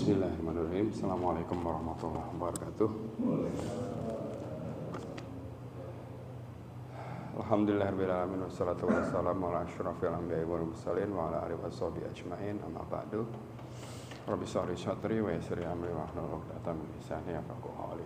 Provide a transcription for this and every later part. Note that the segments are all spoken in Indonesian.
Bismillahirrahmanirrahim. Assalamualaikum warahmatullahi wabarakatuh. Alhamdulillahirrahmanirrahim. Wassalatu wassalamu ala asyrafil anbiya'i wal mursalin wa ala alihi washabihi ajma'in. Amma ba'du. Rabbi shrah li sadri wa yassir li amri wahlul 'uqdatam min lisani yafqahu qawli.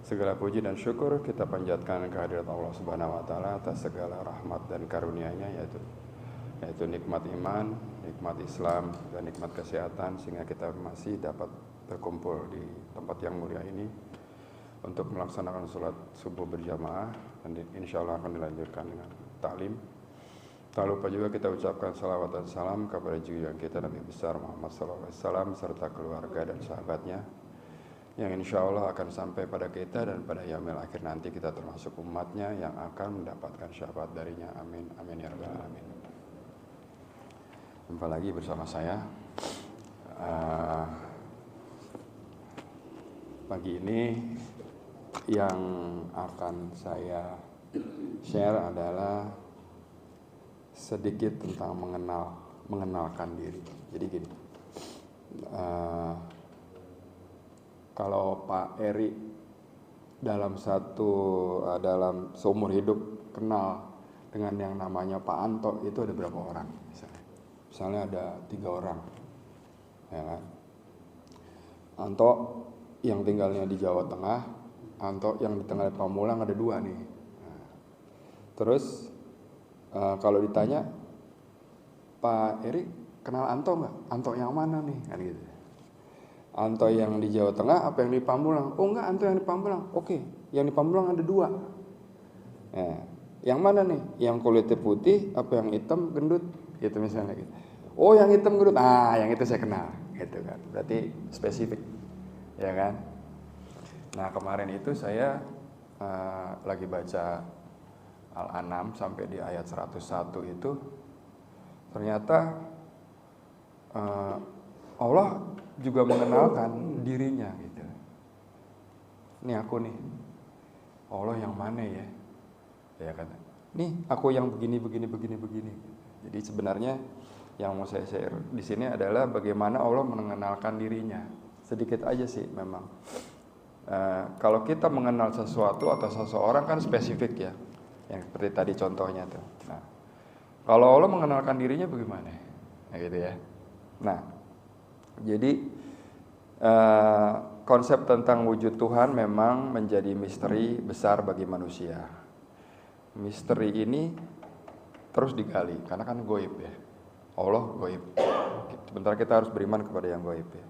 Segala puji dan syukur kita panjatkan kehadirat Allah Subhanahu wa taala atas segala rahmat dan karunia-Nya, yaitu nikmat iman, nikmat Islam, dan nikmat kesehatan, sehingga kita masih dapat berkumpul di tempat yang mulia ini untuk melaksanakan sholat subuh berjamaah, dan insya Allah akan dilanjutkan dengan taklim. Tak lupa juga kita ucapkan salawat dan salam kepada junjungan kita Nabi besar Muhammad SAW serta keluarga dan sahabatnya, yang insya Allah akan sampai pada kita dan pada yaumil akhir nanti kita termasuk umatnya yang akan mendapatkan syafaat darinya. Amin, amin ya rabbal alamin. Jumpa lagi bersama saya. Pagi ini yang akan saya share adalah sedikit tentang mengenalkan diri. Jadi gini, kalau Pak Eri dalam seumur hidup kenal dengan yang namanya Pak Anto, itu ada berapa orang misalnya ada 3 orang, ya kan? Anto yang tinggalnya di Jawa Tengah, Anto yang di tengah Pamulang, ada 2 nih. Nah, terus kalau ditanya, Pak Eri kenal Anto nggak? Anto yang mana nih? Kan gitu. Anto yang di Jawa Tengah apa yang di Pamulang? Oh enggak, Anto yang di Pamulang. Oke, yang di Pamulang ada 2. Nah, yang mana nih? Yang kulitnya putih apa yang hitam gendut? Gitu misalnya gitu. Oh yang hitam gendut, yang itu saya kenal, gitu kan. Berarti spesifik, ya kan. Nah kemarin itu saya lagi baca Al-An'am sampai di ayat 101 itu, ternyata Allah juga mengenalkan dirinya gitu. Ini aku nih, Allah yang mana ya? Ya kan. Nih aku yang begini. Jadi sebenarnya yang mau saya share di sini adalah bagaimana Allah mengenalkan dirinya. Sedikit aja sih memang. Kalau kita mengenal sesuatu atau seseorang kan spesifik ya, yang seperti tadi contohnya tuh. Nah, kalau Allah mengenalkan dirinya bagaimana? Nah, gitu ya. Nah, jadi konsep tentang wujud Tuhan memang menjadi misteri besar bagi manusia. Misteri ini terus digali karena kan goib ya. Allah goib. Sebentar kita harus beriman kepada yang goib ya.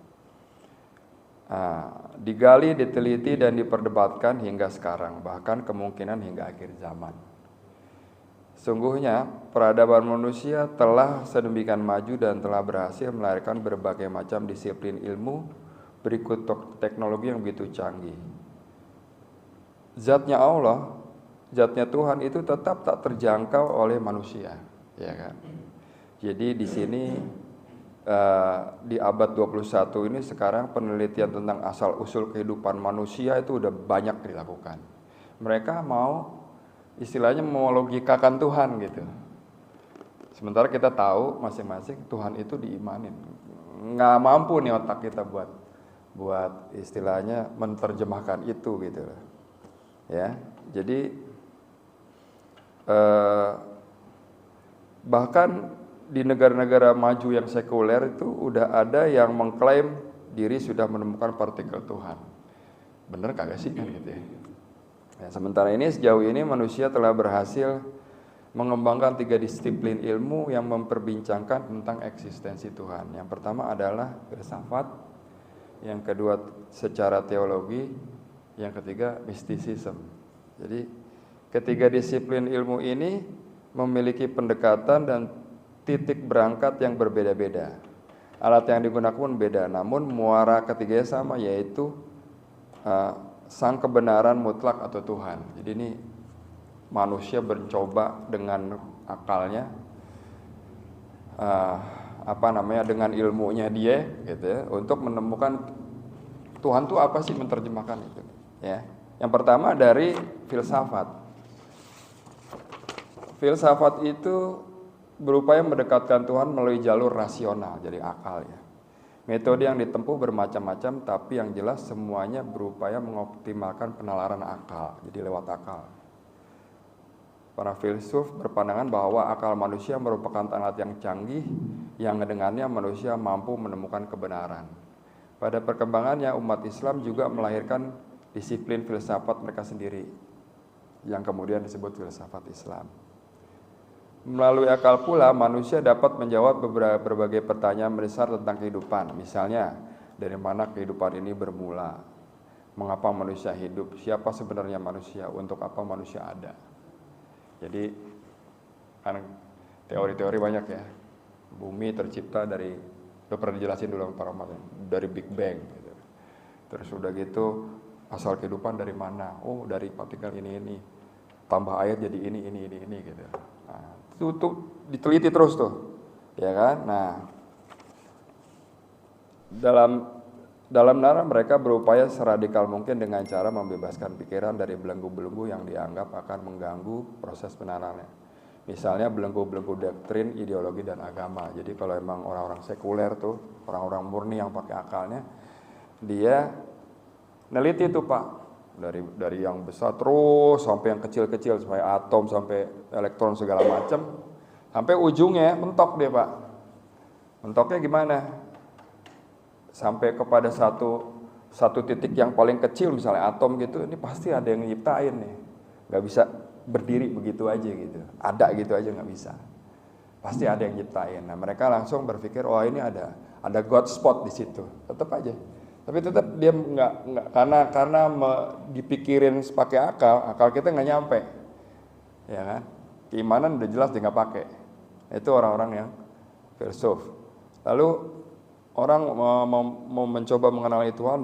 Digali, diteliti dan diperdebatkan hingga sekarang, bahkan kemungkinan hingga akhir zaman. Sungguhnya peradaban manusia telah sedemikian maju dan telah berhasil melahirkan berbagai macam disiplin ilmu berikut teknologi yang begitu canggih. Zatnya Allah, zatnya Tuhan itu tetap tak terjangkau oleh manusia, ya kan? Jadi di sini di abad 21 ini sekarang penelitian tentang asal usul kehidupan manusia itu udah banyak dilakukan. Mereka mau istilahnya melogikakan Tuhan gitu. Sementara kita tahu masing-masing Tuhan itu diimanin. Nggak mampu nih otak kita buat istilahnya menerjemahkan itu gitu. Ya, jadi bahkan di negara-negara maju yang sekuler itu udah ada yang mengklaim diri sudah menemukan partikel Tuhan. Bener kagak sih kan gitu ya? Ya, sementara ini sejauh ini manusia telah berhasil mengembangkan 3 disiplin ilmu yang memperbincangkan tentang eksistensi Tuhan. Yang pertama adalah filsafat, yang kedua secara teologi, yang ketiga mistisisme. Jadi ketiga disiplin ilmu ini memiliki pendekatan dan titik berangkat yang berbeda-beda. Alat yang digunakan pun beda, namun muara ketiganya sama, yaitu sang kebenaran mutlak atau Tuhan. Jadi ini manusia mencoba dengan akalnya, dengan ilmunya dia, gitu ya, untuk menemukan Tuhan itu apa sih, menerjemahkan itu. Ya, yang pertama dari filsafat. Filsafat itu berupaya mendekatkan Tuhan melalui jalur rasional, jadi akal ya. Metode yang ditempuh bermacam-macam, tapi yang jelas semuanya berupaya mengoptimalkan penalaran akal, jadi lewat akal. Para filsuf berpandangan bahwa akal manusia merupakan alat yang canggih, yang dengannya manusia mampu menemukan kebenaran. Pada perkembangannya, umat Islam juga melahirkan disiplin filsafat mereka sendiri, yang kemudian disebut filsafat Islam. Melalui akal pula, manusia dapat menjawab berbagai pertanyaan mendasar tentang kehidupan. Misalnya, dari mana kehidupan ini bermula? Mengapa manusia hidup? Siapa sebenarnya manusia? Untuk apa manusia ada? Jadi, kan teori-teori banyak ya. Bumi tercipta dari, udah pernah dijelasin dulu para umat, dari Big Bang. Gitu. Terus udah gitu, asal kehidupan dari mana? Oh, dari partikel ini. Tambah air jadi ini gitu. Nah, itu diteliti terus tuh, ya kan? Nah, dalam nara mereka berupaya seradikal mungkin dengan cara membebaskan pikiran dari belenggu-belenggu yang dianggap akan mengganggu proses penalarannya. Misalnya belenggu-belenggu doktrin, ideologi, dan agama. Jadi kalau emang orang-orang sekuler tuh, orang-orang murni yang pakai akalnya, dia neliti tuh Pak, dari yang besar terus sampai yang kecil-kecil, sampai atom, sampai elektron segala macam, sampai ujungnya mentok dia Pak. Mentoknya gimana? Sampai kepada satu titik yang paling kecil, misalnya atom gitu, ini pasti ada yang nyiptain nih, nggak bisa berdiri begitu aja gitu, ada gitu aja nggak bisa, pasti ada yang nyiptain. Nah mereka langsung berpikir, oh ini ada God spot di situ, tetap aja. Tapi tetap dia nggak karena dipikirin pakai akal kita nggak nyampe, ya kan? Keimanan udah jelas dia nggak pakai. Itu orang-orang yang filsuf. Lalu orang mau mencoba mengenali Tuhan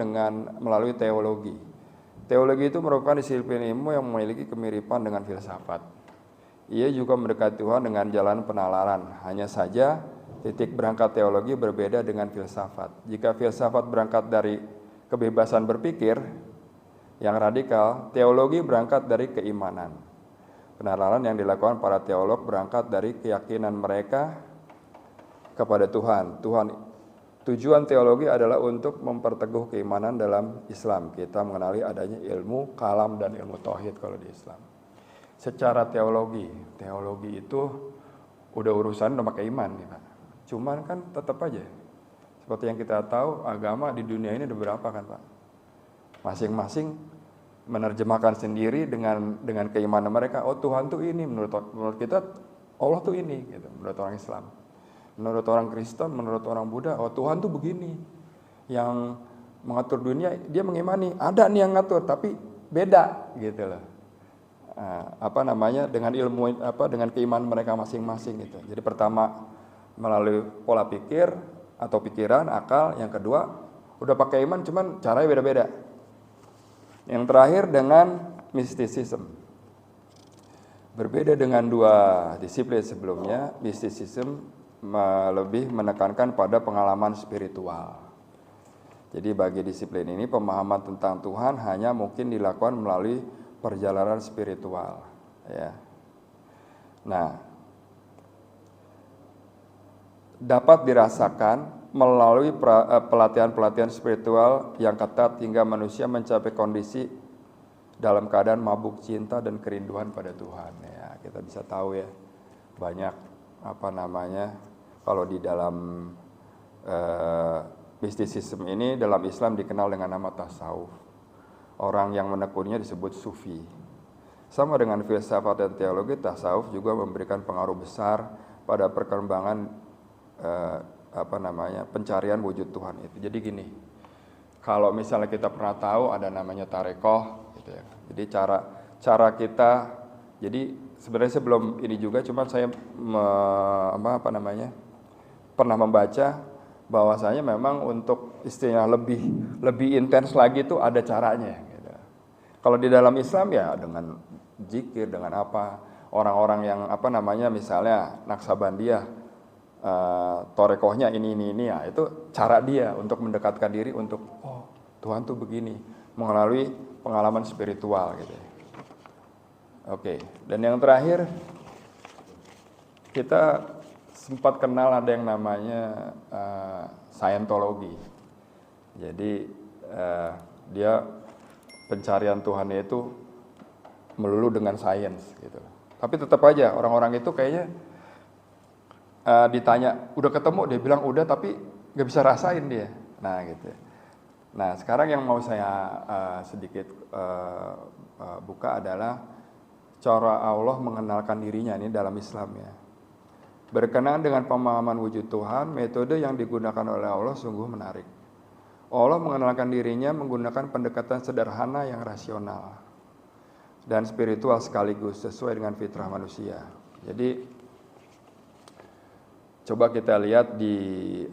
melalui teologi. Teologi itu merupakan disiplin ilmu yang memiliki kemiripan dengan filsafat. Ia juga mendekati Tuhan dengan jalan penalaran. Hanya saja titik berangkat teologi berbeda dengan filsafat. Jika filsafat berangkat dari kebebasan berpikir yang radikal, teologi berangkat dari keimanan. Penalaran yang dilakukan para teolog berangkat dari keyakinan mereka kepada Tuhan. Tujuan teologi adalah untuk memperteguh keimanan dalam Islam. Kita mengenali adanya ilmu kalam dan ilmu tauhid kalau di Islam. Secara teologi itu udah urusan udah pakai iman nih Pak. Cuman kan tetap aja, seperti yang kita tahu, agama di dunia ini ada berapa kan Pak? Masing-masing menerjemahkan sendiri dengan keimanan mereka. Oh Tuhan tuh ini, menurut kita Allah tuh ini, gitu. Menurut orang Islam. Menurut orang Kristen, menurut orang Buddha, oh Tuhan tuh begini. Yang mengatur dunia, dia mengimani. Ada nih yang ngatur, tapi beda gitu loh. Dengan ilmu, dengan keimanan mereka masing-masing gitu. Jadi pertama melalui pola pikir atau pikiran, akal. Yang kedua, udah pakai iman, cuman caranya beda-beda. Yang terakhir dengan mistisism. Berbeda dengan dua disiplin sebelumnya, mistisism lebih menekankan pada pengalaman spiritual. Jadi bagi disiplin ini, pemahaman tentang Tuhan hanya mungkin dilakukan melalui perjalanan spiritual. Ya. Nah, dapat dirasakan melalui pelatihan-pelatihan spiritual yang ketat hingga manusia mencapai kondisi dalam keadaan mabuk cinta dan kerinduan pada Tuhan. Ya, kita bisa tahu ya, banyak kalau di dalam mistisisme ini dalam Islam dikenal dengan nama tasawuf. Orang yang menekuninya disebut sufi. Sama dengan filsafat dan teologi, tasawuf juga memberikan pengaruh besar pada perkembangan pencarian wujud Tuhan itu. Jadi gini, kalau misalnya kita pernah tahu ada namanya tarekoh gitu ya. Jadi cara kita, jadi sebenarnya sebelum ini juga cuma saya pernah membaca bahwasanya memang untuk istilah lebih intens lagi itu ada caranya gitu. Kalau di dalam Islam ya dengan zikir, dengan orang-orang yang misalnya Naksabandiyah, torekohnya ini ya, itu cara dia untuk mendekatkan diri untuk Tuhan tuh begini melalui pengalaman spiritual gitu. Oke, dan yang terakhir kita sempat kenal ada yang namanya Scientology. Jadi dia pencarian Tuhannya itu melulu dengan sains gitu. Tapi tetap aja orang-orang itu kayaknya ditanya udah ketemu, dia bilang udah, tapi nggak bisa rasain dia. Nah gitu. Nah sekarang yang mau saya sedikit buka adalah cara Allah mengenalkan dirinya ini dalam Islam ya. Berkenaan dengan pemahaman wujud Tuhan, metode yang digunakan oleh Allah sungguh menarik. Allah mengenalkan dirinya menggunakan pendekatan sederhana yang rasional dan spiritual sekaligus sesuai dengan fitrah manusia. Jadi coba kita lihat di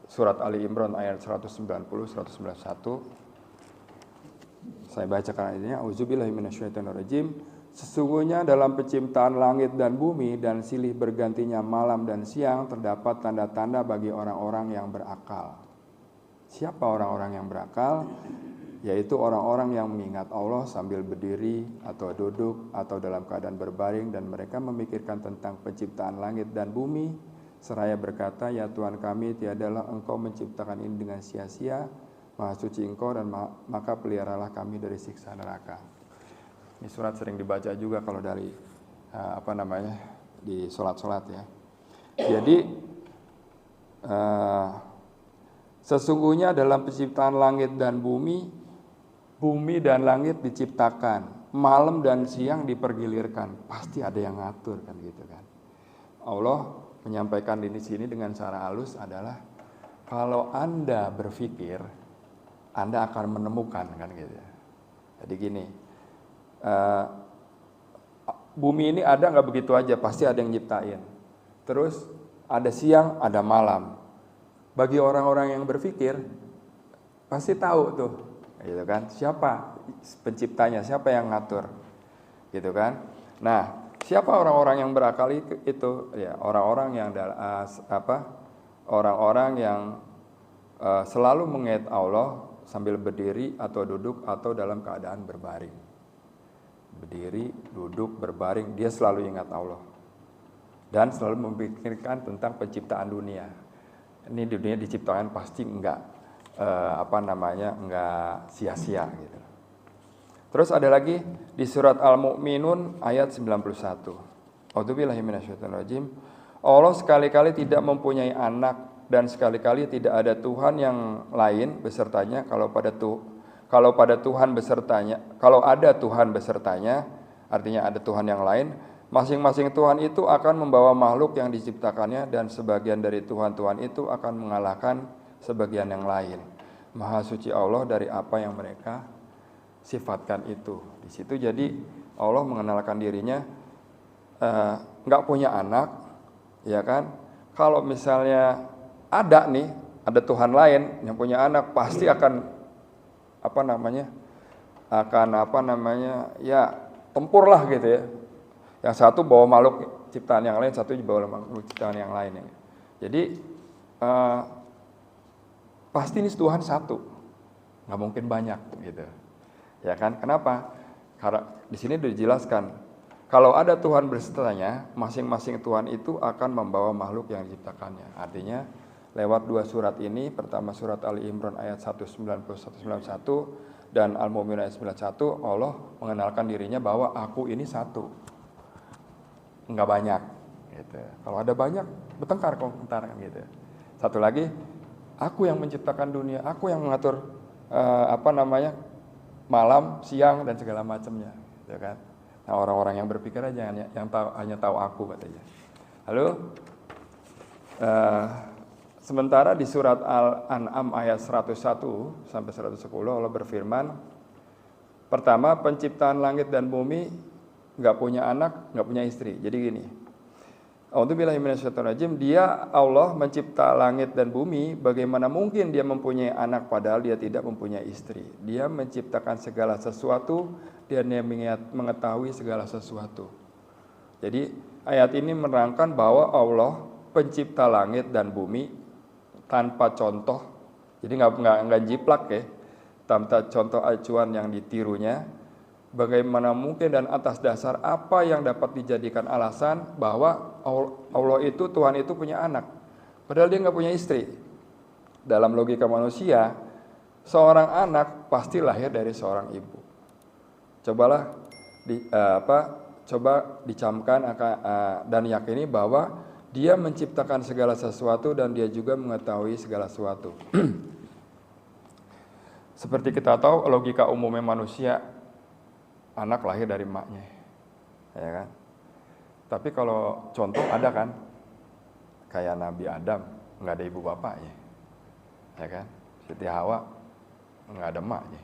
surat Ali Imran ayat 190-191. Saya bacakan ayatnya. Auzubillahi minasyaitonirrajim. Sesungguhnya dalam penciptaan langit dan bumi dan silih bergantinya malam dan siang terdapat tanda-tanda bagi orang-orang yang berakal. Siapa orang-orang yang berakal? Yaitu orang-orang yang mengingat Allah sambil berdiri atau duduk atau dalam keadaan berbaring, dan mereka memikirkan tentang penciptaan langit dan bumi seraya berkata, ya Tuhan kami, tiadalah Engkau menciptakan ini dengan sia-sia, Maha suci Engkau, dan maka peliharalah kami dari siksa neraka. Ini surat sering dibaca juga kalau dari di sholat-sholat ya. Jadi sesungguhnya dalam penciptaan langit dan bumi dan langit diciptakan, malam dan siang dipergilirkan, pasti ada yang ngatur kan gitu kan. Allah menyampaikan di sini dengan cara halus adalah kalau Anda berpikir, Anda akan menemukan kan gitu ya. Jadi gini. Bumi ini ada nggak begitu aja, pasti ada yang nyiptain. Terus ada siang, ada malam. Bagi orang-orang yang berpikir, pasti tahu tuh, gitu kan? Siapa penciptanya, siapa yang ngatur, gitu kan? Nah, siapa orang-orang yang berakal itu? Ya, orang-orang yang orang-orang yang selalu mengingat Allah sambil berdiri atau duduk atau dalam keadaan berbaring. Berdiri, duduk, berbaring, dia selalu ingat Allah dan selalu memikirkan tentang penciptaan dunia. Ini dunia diciptakan pasti enggak enggak sia-sia gitu. Terus ada lagi di surat Al-Mu'minun ayat 91. A'udzubillahi minasyaitonirrajim. Allah sekali-kali tidak mempunyai anak dan sekali-kali tidak ada Tuhan yang lain besertanya. Kalau ada Tuhan besertanya, artinya ada Tuhan yang lain, masing-masing Tuhan itu akan membawa makhluk yang diciptakannya, dan sebagian dari Tuhan-Tuhan itu akan mengalahkan sebagian yang lain. Maha suci Allah dari apa yang mereka sifatkan itu. Di situ jadi Allah mengenalkan dirinya nggak punya anak, ya kan? Kalau misalnya ada Tuhan lain yang punya anak, pasti akan tempur lah gitu ya. Yang satu bawa makhluk ciptaan yang lain, satu bawa makhluk ciptaan yang lain. Jadi pasti ini Tuhan satu, nggak mungkin banyak gitu, ya kan? Kenapa? Karena di sini dijelaskan kalau ada Tuhan bersertanya, masing-masing Tuhan itu akan membawa makhluk yang diciptakannya. Artinya lewat dua surat ini, pertama surat Ali Imran ayat 190-191 dan Al-Mu'minun ayat 91, Allah mengenalkan dirinya bahwa aku ini satu, enggak banyak gitu. Kalau ada banyak, bertengkar komentar gitu. Satu lagi, aku yang menciptakan dunia, aku yang mengatur malam, siang dan segala macamnya, gitu kan. Nah, orang-orang yang berpikir aja hanya tahu aku katanya. Lalu sementara di surat Al-An'am ayat 101 sampai 110 Allah berfirman, pertama penciptaan langit dan bumi, nggak punya anak, nggak punya istri. Jadi gini, A'udzubillahi minasyaitonirrajim, dia Allah mencipta langit dan bumi, bagaimana mungkin dia mempunyai anak padahal dia tidak mempunyai istri. Dia menciptakan segala sesuatu dan dia mengetahui segala sesuatu. Jadi ayat ini menerangkan bahwa Allah pencipta langit dan bumi tanpa contoh, jadi nggak jiplak ya, tanpa contoh acuan yang ditirunya. Bagaimana mungkin dan atas dasar apa yang dapat dijadikan alasan bahwa Allah itu, Tuhan itu punya anak, padahal dia nggak punya istri. dalam logika manusia, seorang anak pasti lahir dari seorang ibu. Cobalah coba dicamkan dan yakini bahwa dia menciptakan segala sesuatu dan dia juga mengetahui segala sesuatu. Seperti kita tahu logika umumnya manusia, anak lahir dari emaknya, ya kan? Tapi kalau contoh ada kan, kayak Nabi Adam nggak ada ibu bapaknya, ya kan? Siti Hawa nggak ada emaknya,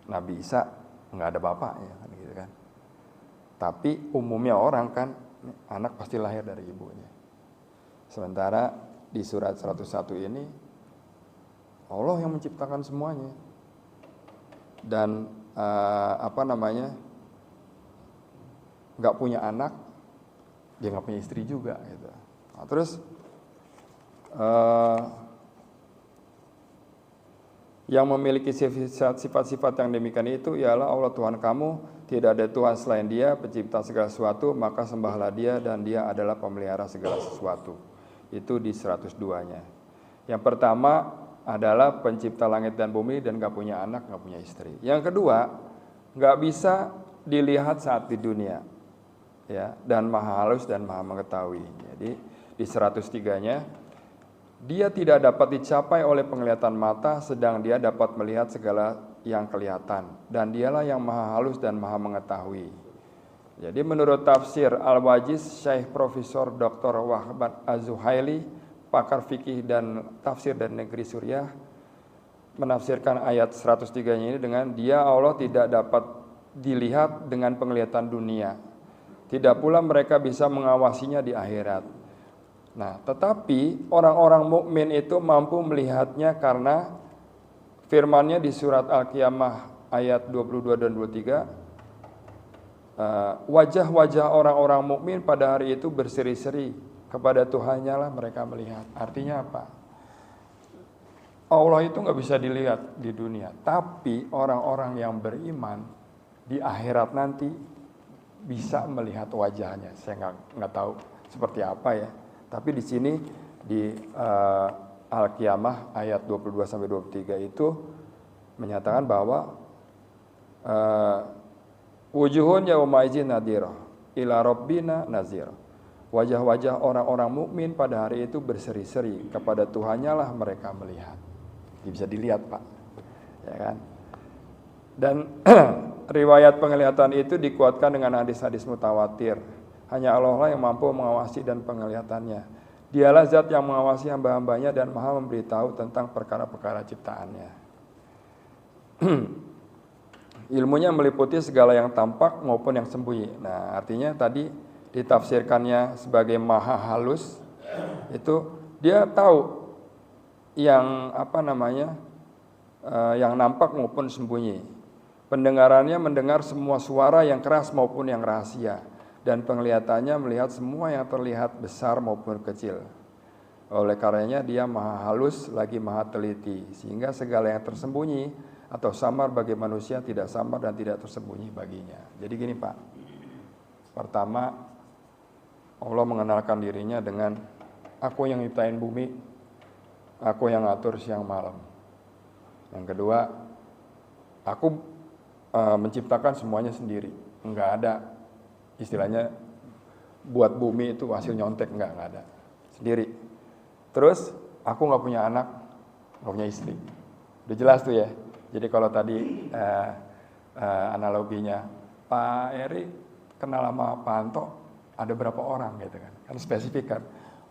Nabi Isa nggak ada bapaknya, kan gitu kan? Tapi umumnya orang kan, anak pasti lahir dari ibunya. Sementara di surat 101 ini Allah yang menciptakan semuanya. Dan nggak punya anak, dia nggak punya istri juga gitu. Nah, terus yang memiliki sifat-sifat yang demikian itu ialah Allah Tuhan kamu, tidak ada Tuhan selain Dia, pencipta segala sesuatu, maka sembahlah Dia dan Dia adalah pemelihara segala sesuatu. Itu di 102-nya. Yang pertama adalah pencipta langit dan bumi dan gak punya anak, gak punya istri. Yang kedua, gak bisa dilihat saat di dunia, ya, dan maha halus dan maha mengetahui. Jadi di 103-nya, dia tidak dapat dicapai oleh penglihatan mata, sedang dia dapat melihat segala yang kelihatan. Dan dialah yang maha halus dan maha mengetahui. Jadi menurut tafsir Al-Wajiz, Syekh Profesor Dr. Wahbat Az-Zuhaili, pakar fikih dan tafsir dari negeri Suriah, menafsirkan ayat 103-nya ini dengan dia Allah tidak dapat dilihat dengan penglihatan dunia. Tidak pula mereka bisa mengawasinya di akhirat. Nah, tetapi orang-orang mukmin itu mampu melihatnya karena firman-Nya di surat Al-Qiyamah ayat 22 dan 23, wajah-wajah orang-orang mukmin pada hari itu berseri-seri, kepada Tuhannya lah mereka melihat. Artinya apa? Allah itu nggak bisa dilihat di dunia, tapi orang-orang yang beriman di akhirat nanti bisa melihat wajahnya. Saya nggak tahu seperti apa ya. Tapi di sini di Al-Qiyamah ayat 22 sampai 23 itu menyatakan bahwa wujuhun yauma idzin nadhirah ila rabbina nazir. Wajah-wajah orang-orang mukmin pada hari itu berseri-seri, kepada Tuhannya lah mereka melihat. Bisa dilihat, Pak. Ya kan? Dan riwayat penglihatan itu dikuatkan dengan hadis-hadis mutawatir. Hanya Allah lah yang mampu mengawasi dan penglihatannya. Dialah zat yang mengawasi hamba-hambanya dan maha memberitahu tentang perkara-perkara ciptaannya. Ilmunya meliputi segala yang tampak maupun yang sembunyi. Nah, artinya tadi ditafsirkannya sebagai maha halus, itu dia tahu yang yang nampak maupun sembunyi. Pendengarannya mendengar semua suara yang keras maupun yang rahasia. Dan penglihatannya melihat semua yang terlihat besar maupun kecil. Oleh karenanya dia maha halus lagi maha teliti, sehingga segala yang tersembunyi atau samar bagi manusia tidak samar dan tidak tersembunyi baginya. Jadi gini Pak, pertama Allah mengenalkan dirinya dengan aku yang nyiptain bumi, aku yang ngatur siang malam. Yang kedua, aku menciptakan semuanya sendiri, enggak ada istilahnya buat bumi itu hasil nyontek, enggak ada, sendiri. Terus aku nggak punya anak, nggak punya istri, udah jelas tuh ya. Jadi kalau tadi analoginya Pak Eri kenal sama Pak Anto ada berapa orang gitu kan spesifik kan.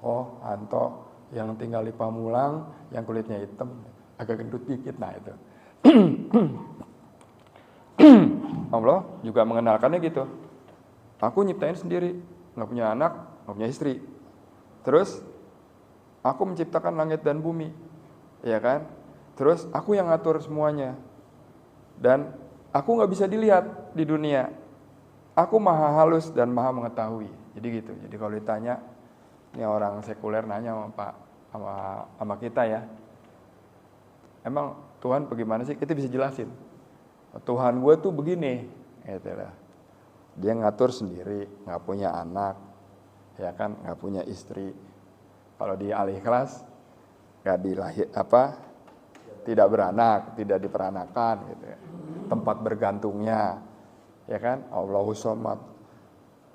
Oh Anto yang tinggal di Pamulang, yang kulitnya hitam, agak gendut dikit, nah itu. Allah juga mengenalkannya gitu. Aku nyiptain sendiri, nggak punya anak, nggak punya istri. Terus aku menciptakan langit dan bumi, ya kan? Terus aku yang ngatur semuanya. Dan aku nggak bisa dilihat di dunia. Aku maha halus dan maha mengetahui. Jadi gitu. Jadi kalau ditanya, ini orang sekuler nanya sama kita ya. Emang Tuhan bagaimana sih? Kita bisa jelasin. Tuhan gue tuh begini, gitu lah. Dia ngatur sendiri, nggak punya anak, ya kan, nggak punya istri. Kalau di Al-Ikhlas, nggak dilahir tidak beranak, tidak diperanakan gitu ya. Tempat bergantungnya, ya kan? Allahu Somad,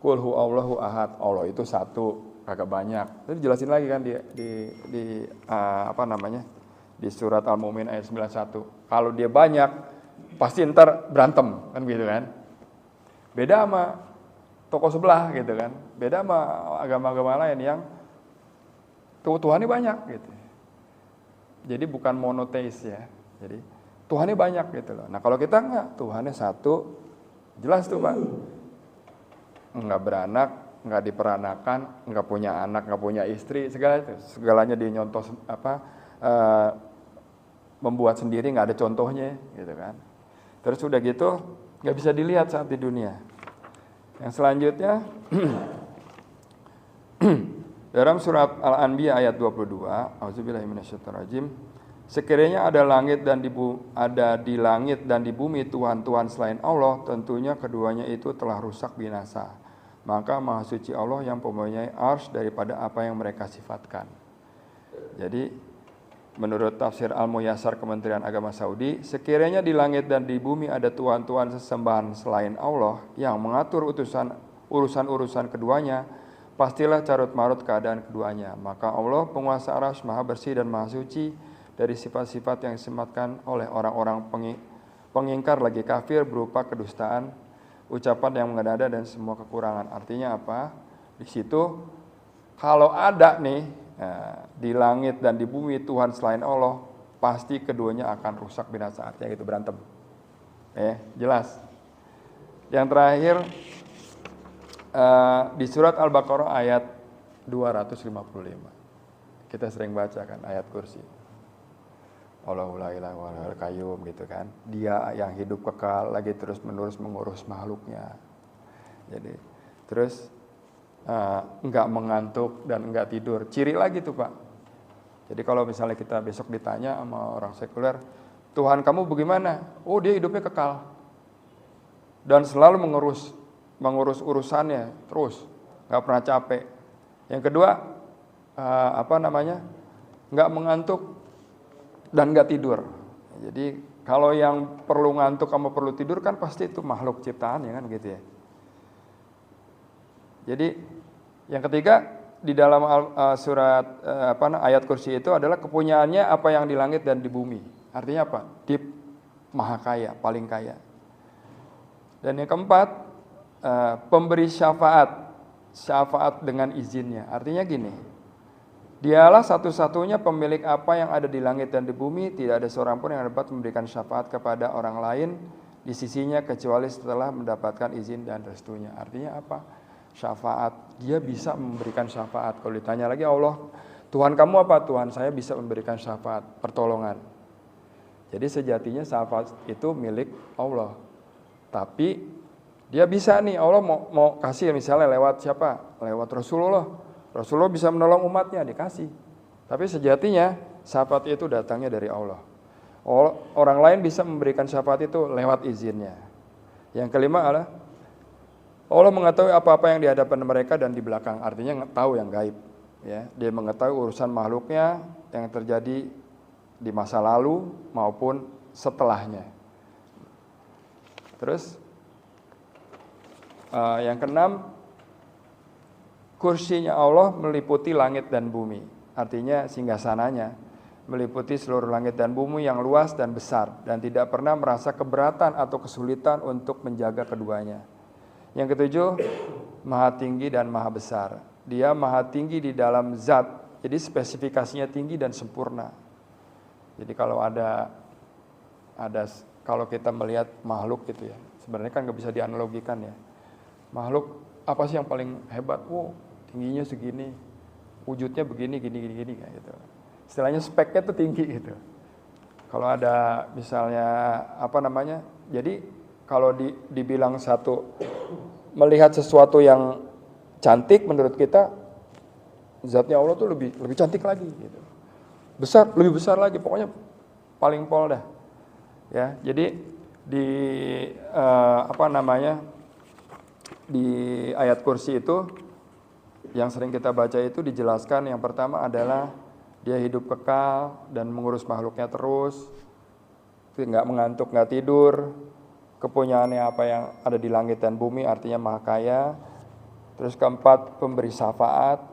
Qul huwallahu ahad, Allah itu satu, kagak banyak. Itu dijelasin lagi kan di surat Al-Mu'min ayat 91. Kalau dia banyak, pasti ntar berantem kan gitu kan. Beda sama toko sebelah gitu kan. Beda sama agama-agama lain yang Tuhannya banyak gitu. Jadi bukan monoteis ya. Jadi Tuhannya banyak gitu loh. Nah kalau kita enggak, Tuhannya satu, jelas tuh Pak. Enggak beranak, enggak diperanakan, enggak punya anak, enggak punya istri, segalanya dia nyontoh membuat sendiri, enggak ada contohnya gitu kan. Terus udah gitu enggak bisa dilihat saat di dunia. Yang selanjutnya dalam surat Al-Anbiya ayat 22, Auzubillahi minasyaitonirrajim, sekiranya ada di langit dan di bumi Tuhan-Tuhan selain Allah, tentunya keduanya itu telah rusak binasa. Maka Maha Suci Allah yang mempunyai arsy daripada apa yang mereka sifatkan. Jadi menurut tafsir Al-Muyassar Kementerian Agama Saudi, sekiranya di langit dan di bumi ada Tuhan-Tuhan sesembahan selain Allah yang mengatur urusan-urusan keduanya, pastilah carut-marut keadaan keduanya. Maka Allah penguasa arsy maha bersih dan maha suci dari sifat-sifat yang disematkan oleh orang-orang pengingkar lagi kafir berupa kedustaan, ucapan yang mengada-ada dan semua kekurangan. Artinya apa? Di situ kalau ada nih di langit dan di bumi Tuhan selain Allah, pasti keduanya akan rusak binasa. Artinya gitu, berantem. Jelas. Yang terakhir di surat Al-Baqarah ayat 255. Kita sering baca kan ayat kursi. Allahu la ilaha wa huwal qayyum gitu kan. Dia yang hidup kekal lagi terus-menerus mengurus makhluknya. Jadi terus enggak mengantuk dan enggak tidur. Ciri lagi tuh Pak. Jadi kalau misalnya kita besok ditanya sama orang sekuler, Tuhan kamu bagaimana? Oh dia hidupnya kekal. Dan selalu mengurus urusannya terus, nggak pernah capek. Yang kedua, nggak mengantuk dan nggak tidur. Jadi kalau yang perlu ngantuk sama perlu tidur kan pasti itu makhluk ciptaan ya kan gitu ya. Jadi yang ketiga di dalam surat ayat kursi itu adalah kepunyaannya apa yang di langit dan di bumi. Artinya apa? Deep, maha kaya, paling kaya. Dan yang keempat, pemberi syafaat dengan izinnya. Artinya gini, dialah satu-satunya pemilik apa yang ada di langit dan di bumi, tidak ada seorang pun yang dapat memberikan syafaat kepada orang lain di sisinya kecuali setelah mendapatkan izin dan restunya. Artinya apa? Syafaat, dia bisa memberikan syafaat. Kalau ditanya lagi Allah, Tuhan kamu apa? Tuhan saya bisa memberikan syafaat, pertolongan. Jadi sejatinya syafaat itu milik Allah. Tapi dia bisa nih, Allah mau kasih misalnya lewat siapa? Lewat Rasulullah. Rasulullah bisa menolong umatnya, dikasih. Tapi sejatinya syafaat itu datangnya dari Allah. Orang lain bisa memberikan syafaat itu lewat izinnya. Yang kelima adalah Allah mengetahui apa-apa yang di hadapan mereka dan di belakang. Artinya tahu yang gaib. Ya, dia mengetahui urusan makhluknya yang terjadi di masa lalu maupun setelahnya. Terus yang keenam, kursinya Allah meliputi langit dan bumi. Artinya singgasananya meliputi seluruh langit dan bumi yang luas dan besar dan tidak pernah merasa keberatan atau kesulitan untuk menjaga keduanya. Yang ketujuh, maha tinggi dan maha besar. Dia maha tinggi di dalam zat, jadi spesifikasinya tinggi dan sempurna. Jadi kalau kalau kita melihat makhluk gitu ya, sebenarnya kan nggak bisa dianalogikan ya. Makhluk apa sih yang paling hebat? Tingginya segini, wujudnya begini, gini kayak gitu. Istilahnya speknya tuh tinggi gitu. Kalau ada misalnya jadi kalau dibilang satu melihat sesuatu yang cantik menurut kita, zatnya Allah tuh lebih cantik lagi gitu. Lebih besar lagi, pokoknya paling pol dah. Ya, jadi di di ayat kursi itu yang sering kita baca itu dijelaskan yang pertama adalah dia hidup kekal dan mengurus makhluknya terus, nggak mengantuk, nggak tidur. Kepunyaannya apa yang ada di langit dan bumi, artinya maha kaya. Terus keempat, pemberi syafaat.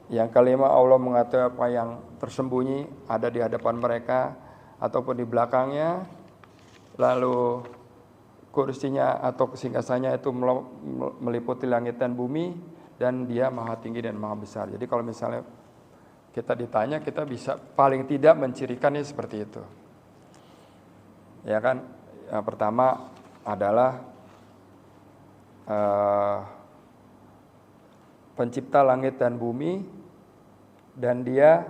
Yang kelima, Allah mengatur apa yang tersembunyi ada di hadapan mereka ataupun di belakangnya. Lalu kursinya atau singgasananya itu meliputi langit dan bumi, dan dia maha tinggi dan maha besar. Jadi kalau misalnya kita ditanya, kita bisa paling tidak mencirikannya seperti itu. Ya kan, yang pertama adalah pencipta langit dan bumi, dan dia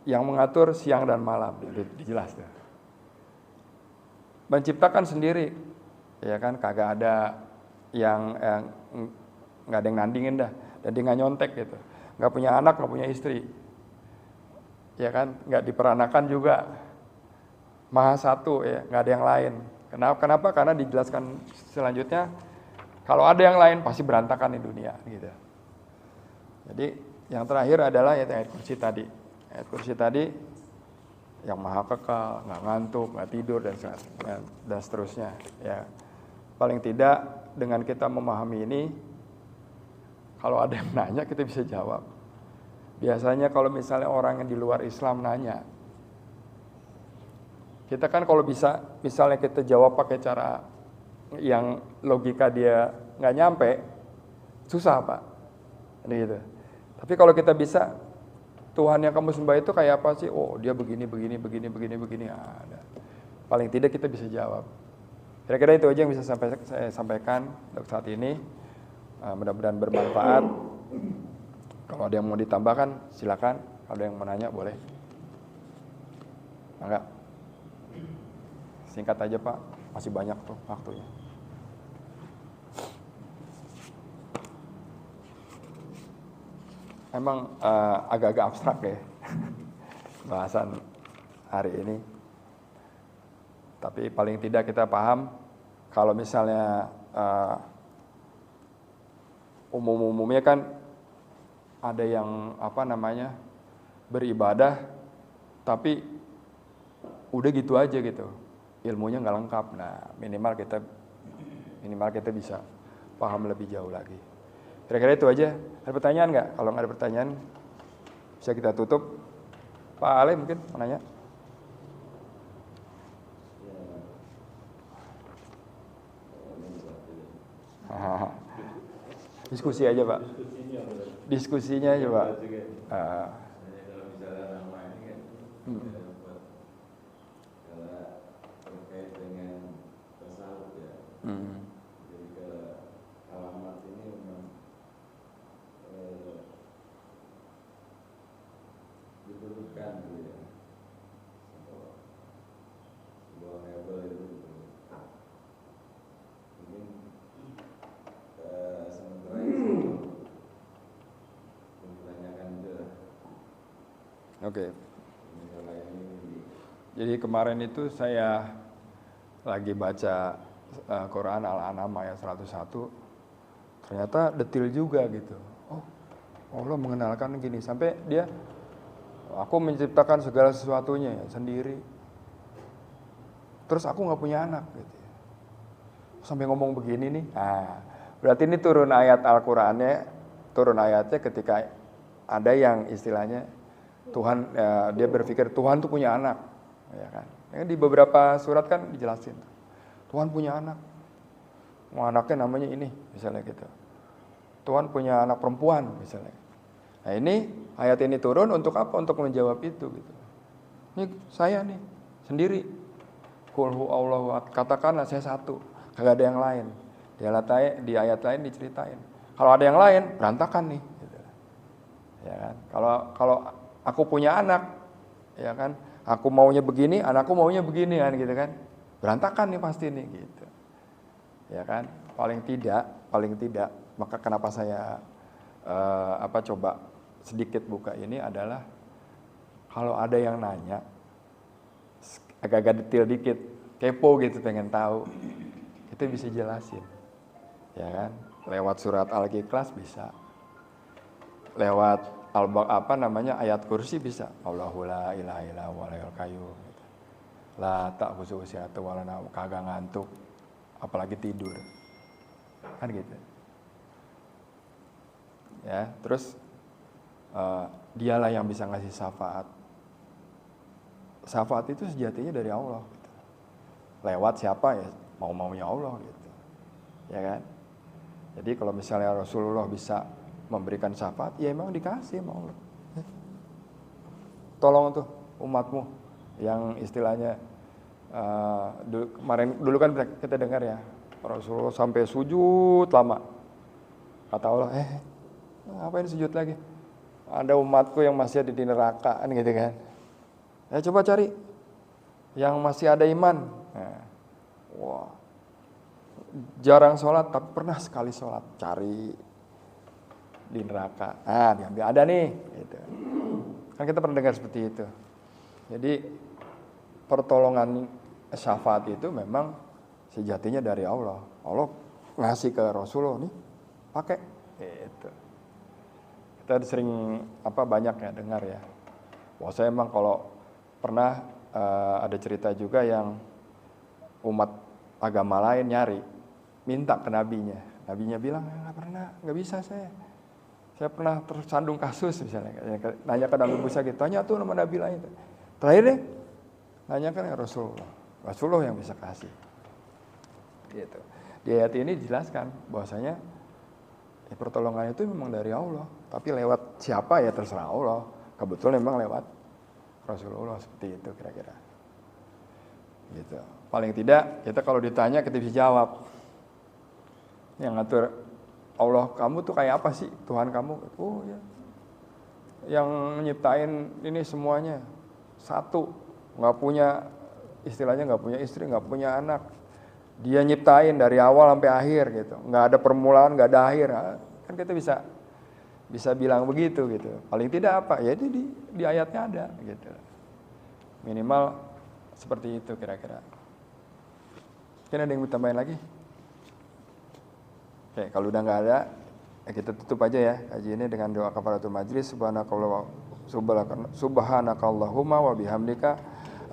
yang mengatur siang dan malam. Dijelas ya. Menciptakan sendiri, ya kan, kagak ada yang nggak ada yang nandingin dah, dan dia nggak nyontek gitu, nggak punya anak, nggak punya istri, ya kan, nggak diperanakan juga, maha satu ya, nggak ada yang lain. Kenapa? Karena dijelaskan selanjutnya, kalau ada yang lain pasti berantakan di dunia, gitu. Jadi yang terakhir adalah ayat kursi tadi, yang maha kekal, nggak ngantuk, nggak tidur, dan seterusnya. Ya, paling tidak dengan kita memahami ini, kalau ada yang nanya kita bisa jawab. Biasanya kalau misalnya orang yang di luar Islam nanya, kita kan kalau bisa, misalnya kita jawab pakai cara yang logika dia nggak nyampe, susah Pak. Gitu. Tapi kalau kita bisa, Tuhan yang kamu sembah itu kayak apa sih? Oh, dia begini. Ada. Paling tidak kita bisa jawab. Kira-kira itu aja yang bisa saya sampaikan untuk saat ini. Mudah-mudahan bermanfaat. Kalau ada yang mau ditambahkan, silakan. Kalau ada yang mau nanya, boleh. Enggak. Singkat aja Pak, masih banyak tuh waktunya. Emang agak-agak abstrak ya bahasan hari ini. Tapi paling tidak kita paham kalau misalnya umum-umumnya kan ada yang beribadah tapi udah gitu aja gitu, ilmunya nggak lengkap. Nah minimal kita bisa paham lebih jauh lagi. Kira-kira itu aja. Ada pertanyaan nggak? Kalau nggak ada pertanyaan, bisa kita tutup. Pak Ale mungkin mau nanya. Diskusi aja Pak. Diskusinya aja Pak. Oke. Jadi kemarin itu saya lagi baca Quran Al-An'am ayat 101. Ternyata detil juga gitu. Oh, Allah mengenalkan gini, sampai dia, aku menciptakan segala sesuatunya ya, sendiri. Terus aku nggak punya anak gitu. Sampai ngomong begini nih. Nah, berarti ini turun ayatnya ketika ada yang istilahnya Tuhan, dia berpikir Tuhan tuh punya anak, ya kan? Di beberapa surat kan dijelasin, Tuhan punya anak, anaknya namanya ini, misalnya gitu. Tuhan punya anak perempuan, misalnya. Nah ini ayat ini turun untuk apa? Untuk menjawab itu, gitu. Ini saya nih sendiri. Qul huwallahu ahad, katakanlah saya satu, kagak ada yang lain. Di ayat lain diceritain, kalau ada yang lain berantakan nih, gitu. Ya kan? Kalau aku punya anak, ya kan, aku maunya begini, anakku maunya begini kan, gitu kan, berantakan nih pasti nih, gitu. Ya kan, paling tidak, maka kenapa saya coba sedikit buka ini adalah kalau ada yang nanya, agak-agak detail dikit, kepo gitu, pengen tahu, kita bisa jelasin, ya kan, lewat surat Al-Ikhlas bisa, lewat ayat kursi bisa. Allahu la ilaha illa huwal hayyul qayyum. La ta'khudhuhu sinatun wa la nawm, kagak ngantuk, apalagi tidur. Kan gitu. Ya, terus dialah yang bisa ngasih syafaat. Syafaat itu sejatinya dari Allah gitu. Lewat siapa ya? Mau-maunya Allah gitu. Ya kan? Jadi kalau misalnya Rasulullah bisa memberikan syafaat, ya emang dikasih sama Allah. Tolong tuh umatmu yang istilahnya dulu kan kita dengar ya, Rasulullah sampai sujud lama. Kata Allah, ngapain sujud lagi? Ada umatku yang masih ada di neraka, kan gitu kan. Coba cari yang masih ada iman. Wah, jarang sholat tapi pernah sekali sholat, cari di neraka. Diambil, ada nih gitu. Kan kita pernah dengar seperti itu. Jadi pertolongan syafaat itu memang sejatinya dari Allah. Allah ngasih ke Rasulullah nih, pakai gitu. Kita sering banyak ya dengar ya. Wah, saya emang kalau pernah ada cerita juga yang umat agama lain nyari, minta ke nabinya. Nabinya bilang, nggak bisa saya. Saya pernah tersandung kasus misalnya. Nanya ke Nabi Musa gitu, tanya tuh nama nabi lain. Terakhir deh, nanya kan Rasulullah. Rasulullah yang bisa kasih. Gitu. Di ayat ini dijelaskan bahwasanya pertolongan itu memang dari Allah. Tapi lewat siapa ya terserah Allah. Kebetulan memang lewat Rasulullah, seperti itu kira-kira. Gitu. Paling tidak kita kalau ditanya kita bisa jawab. Yang ngatur Allah kamu tuh kayak apa sih Tuhan kamu? Oh ya, yang nyiptain ini semuanya satu, nggak punya istilahnya nggak punya istri, nggak punya anak. Dia nyiptain dari awal sampai akhir gitu, nggak ada permulaan, nggak ada akhir. Kan kita bisa bilang begitu gitu. Paling tidak apa? Ya itu di ayatnya ada gitu. Minimal seperti itu kira-kira. Mungkin ada yang mau tambahin lagi? Oke, kalau udah nggak ada, kita tutup aja ya kaji ini dengan doa kafaratul majlis. Subhanakallahumma wa bihamdika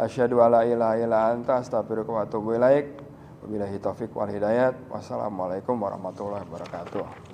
asyhadu alla ilaha illa anta astaghfiruka wa atubu ilaik. Wabillahi taufiq wal hidayat. Wassalamualaikum warahmatullahi wabarakatuh.